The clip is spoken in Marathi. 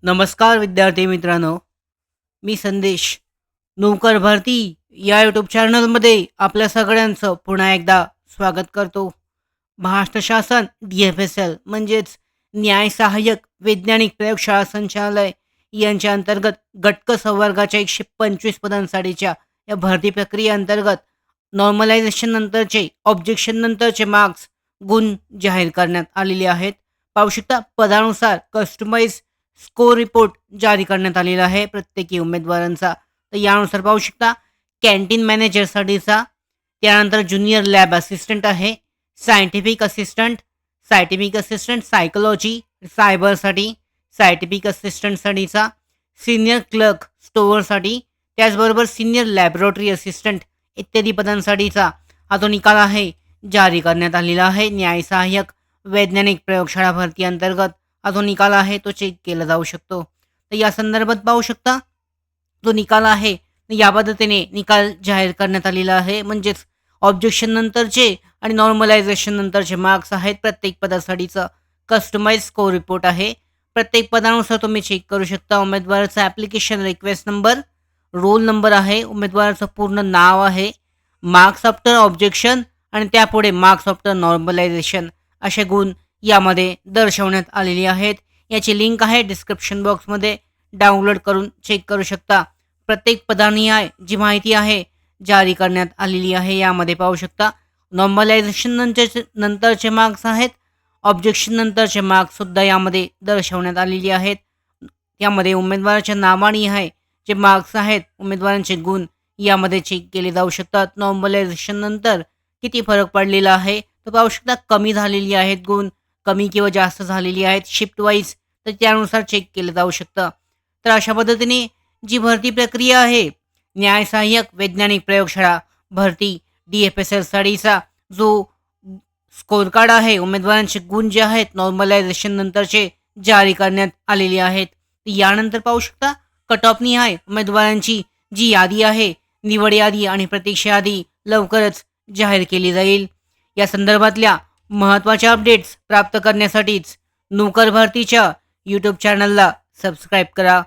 नमस्कार विद्यार्थी मित्रांनो, मी संदेश. नोकर भरती या यूट्यूब चॅनलमध्ये आपल्या सगळ्यांचं पुन्हा एकदा स्वागत करतो. महाराष्ट्र शासन DFSL म्हणजेच न्याय सहाय्यक वैज्ञानिक प्रयोगशाळा संचालय यांच्या अंतर्गत गटक संवर्गाच्या 125 पदांसाठीच्या या भरती प्रक्रियेअंतर्गत नॉर्मलायझेशन नंतरचे ऑब्जेक्शन नंतरचे मार्क्स गुण जाहीर करण्यात आलेले आहेत. पाहू शकता पदानुसार कस्टमाइज स्कोर रिपोर्ट जारी करण्यात आलेला आहे प्रत्येकी उमेदवारांचा. तर यानुसार पाहू शकता कॅन्टीन मॅनेजरसाठीचा, त्यानंतर ज्युनियर लॅब असिस्टंट आहे, सायंटिफिक असिस्टंट सायकोलॉजी सायबरसाठी, सायंटिफिक असिस्टंटसाठीचा, सिनियर क्लर्क स्टोअरसाठी, त्याचबरोबर सिनियर लॅबोरेटरी असिस्टंट इत्यादी पदांसाठीचा हा तो निकाल आहे जारी करण्यात आलेला आहे. न्याय सहाय्यक वैज्ञानिक प्रयोगशाळा भरती अंतर्गत हा जो निकाल आहे तो चेक केला जाऊ शकतो. तर या संदर्भात पाहू शकता जो निकाल आहे या पद्धतीने निकाल जाहीर करण्यात आलेला आहे. म्हणजेच ऑब्जेक्शन नंतरचे आणि नॉर्मलायझेशन नंतरचे मार्क्स आहेत प्रत्येक पदासाठीचं. कस्टमाइज स्कोर रिपोर्ट आहे. प्रत्येक पदानुसार तुम्ही चेक करू शकता. उमेदवाराचा application request number, roll number आहे, उमेदवाराचं पूर्ण नाव आहे, मार्क्स आफ्टर ऑब्जेक्शन आणि त्यापुढे मार्क्स आफ्टर नॉर्मलायझेशन असे गुण यामध्ये दर्शवण्यात आलेली आहेत. याची लिंक आहे डिस्क्रिप्शन बॉक्समध्ये, डाउनलोड करून चेक करू शकता. प्रत्येक पदानिहाय जी माहिती आहे जारी करण्यात आलेली आहे. यामध्ये पाहू शकता नॉर्मलायझेशन नंतरचे मार्क्स आहेत, ऑब्जेक्शन नंतरचे मार्क्ससुद्धा यामध्ये दर्शवण्यात आलेली आहेत. यामध्ये उमेदवाराच्या नावाने आहे जे मार्क्स आहेत, उमेदवारांचे गुण यामध्ये चेक केले जाऊ शकतात. नॉर्मलायझेशन नंतर किती फरक पडलेला आहे तर पाहू शकता कमी झालेली आहेत गुण, कमी किंवा जास्त झालेली आहेत शिफ्ट वाईज, तर त्यानुसार चेक केलं जाऊ शकतं. तर अशा पद्धतीने जी भरती प्रक्रिया आहे न्याय सहाय्यक वैज्ञानिक प्रयोगशाळा भरती DFSL साठीचा जो स्कोर कार्ड आहे, उमेदवारांचे गुण जे आहेत नॉर्मलायझेशन नंतरचे जारी करण्यात आलेले आहेत. यानंतर पाहू शकता कट ऑफ निहाय उमेदवारांची जी यादी आहे, निवड यादी आणि प्रतीक्षा यादी लवकरच जाहीर केली जाईल. या संदर्भातल्या महत्त्वाच्या अपडेट्स प्राप्त करण्यासाठीच नोकर भरतीच्या यूट्यूब चॅनलला सबस्क्राईब करा.